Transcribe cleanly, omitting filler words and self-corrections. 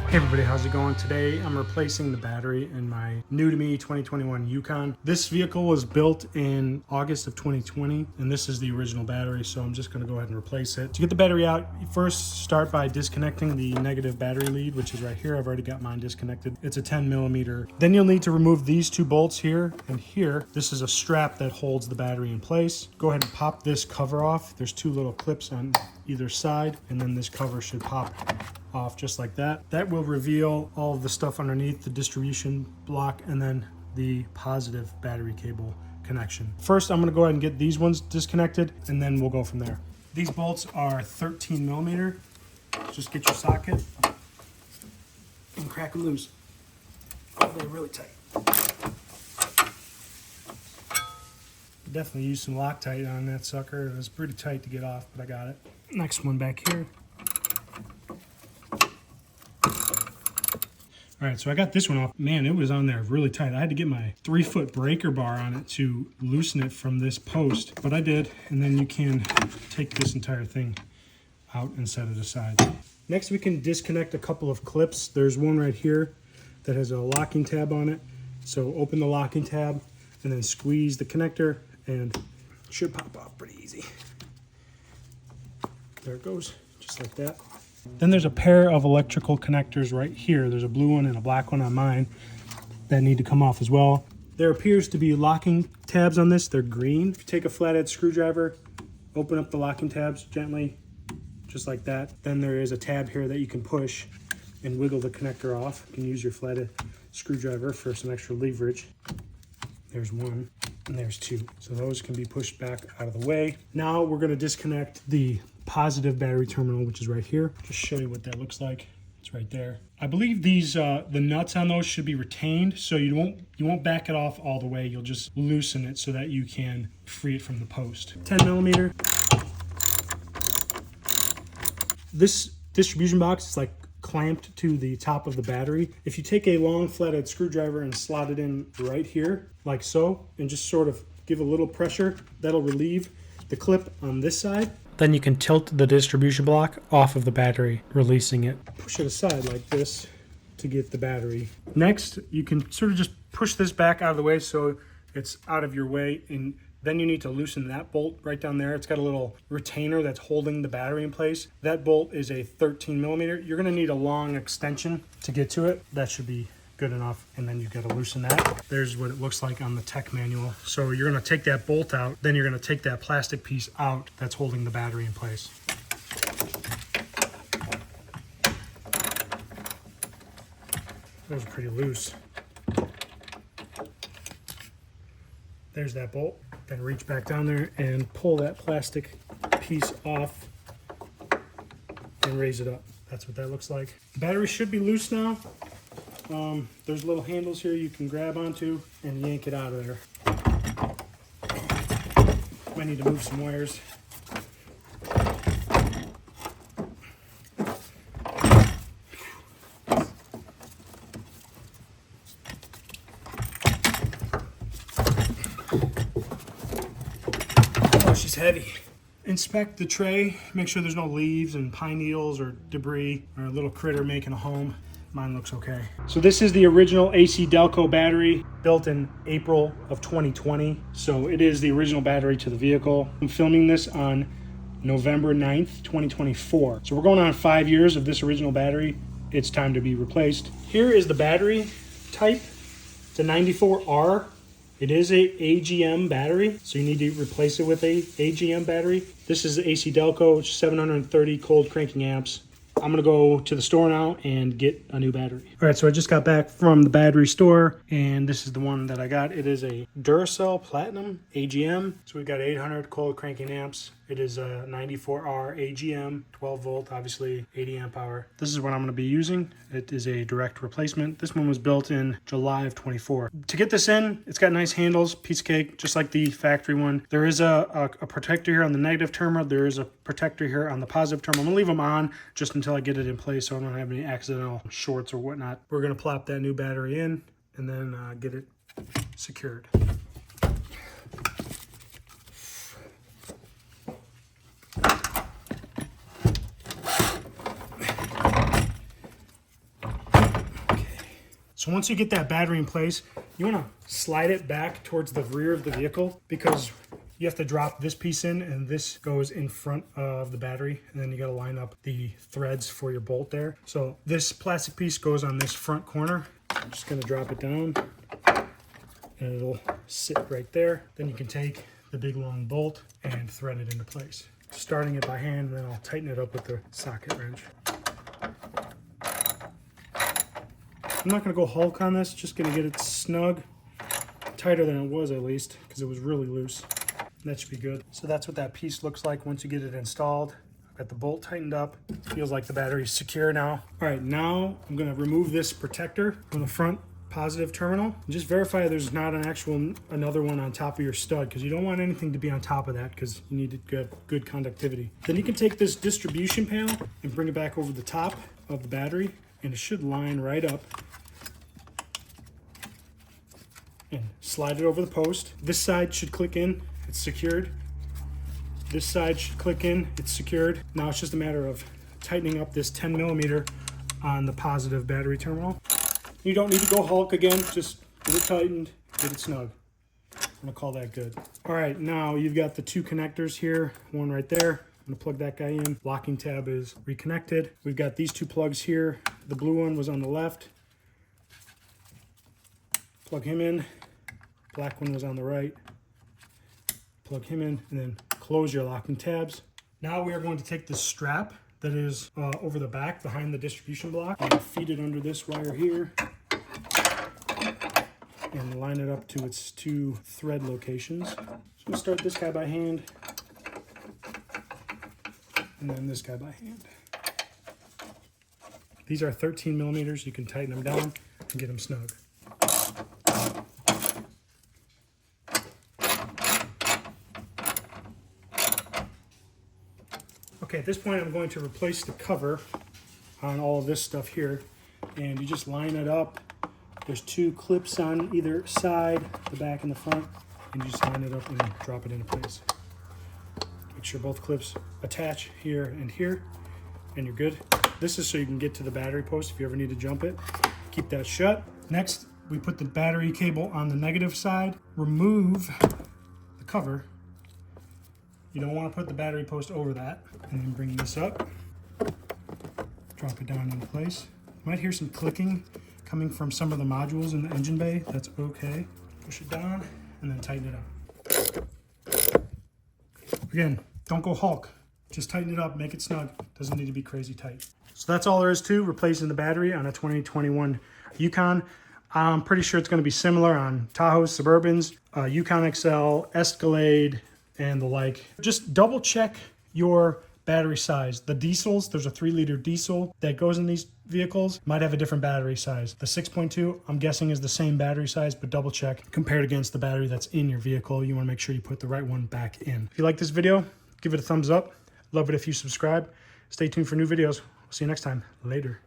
Hey everybody, how's it going? Today I'm replacing the battery in my new to me 2021 Yukon. This vehicle was built in August of 2020 and this is the original battery, so I'm just going to go ahead and replace it. To get the battery out, you first start by disconnecting the negative battery lead, which is right here. I've already got mine disconnected. It's a 10 millimeter. Then you'll need to remove these two bolts here and here. This is a strap that holds the battery in place. Go ahead and pop this cover off. There's two little clips on either side, and then this cover should pop off just like that. That will reveal all of the stuff underneath, the distribution block, and then the positive battery cable connection. First, I'm going to go ahead and get these ones disconnected, and then we'll go from there. These bolts are 13 millimeter. Just get your socket and crack them loose. Oh, they're really tight. Definitely used some Loctite on that sucker. It was pretty tight to get off, but I got it. Next one back here. All right, so I got this one off. Man, it was on there really tight. I had to get my 3-foot breaker bar on it to loosen it from this post, but I did. And then you can take this entire thing out and set it aside. Next, we can disconnect a couple of clips. There's one right here that has a locking tab on it. So open the locking tab and then squeeze the connector and it should pop off pretty easy. There it goes, just like that. Then there's a pair of electrical connectors right here. There's a blue one and a black one on mine that need to come off as well. There appears to be locking tabs on this. They're green. If you take a flathead screwdriver, open up the locking tabs gently, just like that. Then there is a tab here that you can push and wiggle the connector off. You can use your flathead screwdriver for some extra leverage. There's one and there's two. So those can be pushed back out of the way. Now we're going to disconnect the positive battery terminal, which is right here. Just show you what that looks like. It's right there. I believe these the nuts on those should be retained, so you won't back it off all the way. You'll just loosen it so that you can free it from the post. 10 millimeter. This distribution box is like clamped to the top of the battery. If you take a long flathead screwdriver and slot it in right here, like so, and just sort of give a little pressure, that'll relieve the clip on this side. Then you can tilt the distribution block off of the battery, releasing it. Push it aside like this to get the battery. Next, you can sort of just push this back out of the way so it's out of your way, and then you need to loosen that bolt right down there. It's got a little retainer that's holding the battery in place. That bolt is a 13 millimeter. You're gonna need a long extension to get to it. That should be good enough, and then you got to loosen that. There's what it looks like on the tech manual. So you're going to take that bolt out, then you're going to take that plastic piece out that's holding the battery in place. Those are pretty loose. There's that bolt. Then reach back down there and pull that plastic piece off and raise it up. That's what that looks like. The battery should be loose now. There's little handles here you can grab onto and yank it out of there. Might need to move some wires. Oh, she's heavy. Inspect the tray, make sure there's no leaves and pine needles or debris or a little critter making a home. Mine looks okay. So this is the original AC Delco battery built in April of 2020. So it is the original battery to the vehicle. I'm filming this on November 9th, 2024. So we're going on 5 years of this original battery. It's time to be replaced. Here is the battery type. It's a 94R. It is a AGM battery, so you need to replace it with a AGM battery. This is the AC Delco 730 cold cranking amps. I'm gonna go to the store now and get a new battery. All right, so I just got back from the battery store and this is the one that I got. It is a Duracell Platinum AGM. So we've got 800 cold cranking amps. It is a 94R AGM, 12 volt, obviously 80 amp hour. This is what I'm gonna be using. It is a direct replacement. This one was built in July of 24. To get this in, it's got nice handles, piece of cake, just like the factory one. There is a protector here on the negative terminal. There is a protector here on the positive terminal. I'm gonna leave them on just until I get it in place so I don't have any accidental shorts or whatnot. We're gonna plop that new battery in and then get it secured. So once you get that battery in place, you want to slide it back towards the rear of the vehicle, because you have to drop this piece in and this goes in front of the battery, and then you got to line up the threads for your bolt there. So this plastic piece goes on this front corner. I'm just going to drop it down and it'll sit right there. Then you can take the big long bolt and thread it into place. Starting it by hand, and then I'll tighten it up with the socket wrench. I'm not going to go Hulk on this, just going to get it snug, tighter than it was at least, because it was really loose. That should be good. So that's what that piece looks like once you get it installed. I've got the bolt tightened up. Feels like the battery's secure now. All right, now I'm going to remove this protector from the front positive terminal. Just verify there's not another one on top of your stud, because you don't want anything to be on top of that, because you need good conductivity. Then you can take this distribution panel and bring it back over the top of the battery, and it should line right up. And slide it over the post. This side should click in, it's secured. This side should click in, it's secured. Now it's just a matter of tightening up this 10 millimeter on the positive battery terminal. You don't need to go Hulk again, just get it tightened, get it snug. I'm gonna call that good. All right, now you've got the two connectors here, one right there. I'm gonna plug that guy in. Locking tab is reconnected. We've got these two plugs here. The blue one was on the left. Plug him in. Black one was on the right. Plug him in, and then close your locking tabs. Now we are going to take this strap that is over the back behind the distribution block and feed it under this wire here and line it up to its two thread locations. So I'm gonna start this guy by hand and then this guy by hand. These are 13 millimeters. You can tighten them down and get them snug. Okay, at this point I'm going to replace the cover on all of this stuff here, and you just line it up. There's two clips on either side, the back and the front, and you just line it up and drop it into place. Make sure both clips attach here and here, and you're good. This is so you can get to the battery post if you ever need to jump it. Keep that shut. Next, we put the battery cable on the negative side. Remove the cover. You don't want to put the battery post over that. And then bring this up. Drop it down into place. You might hear some clicking coming from some of the modules in the engine bay. That's okay. Push it down and then tighten it up. Again, don't go Hulk. Just tighten it up, make it snug. Doesn't need to be crazy tight. So that's all there is to replacing the battery on a 2021 Yukon. I'm pretty sure it's going to be similar on Tahoes, Suburbans, Yukon XL, Escalade, and the like. Just double check your battery size. The diesels, there's a 3-liter diesel that goes in these vehicles, might have a different battery size. The 6.2, I'm guessing, is the same battery size, but double check. Compare it against the battery that's in your vehicle. You want to make sure you put the right one back in. If you like this video, give it a thumbs up. Love it if you subscribe. Stay tuned for new videos. We'll see you next time. Later.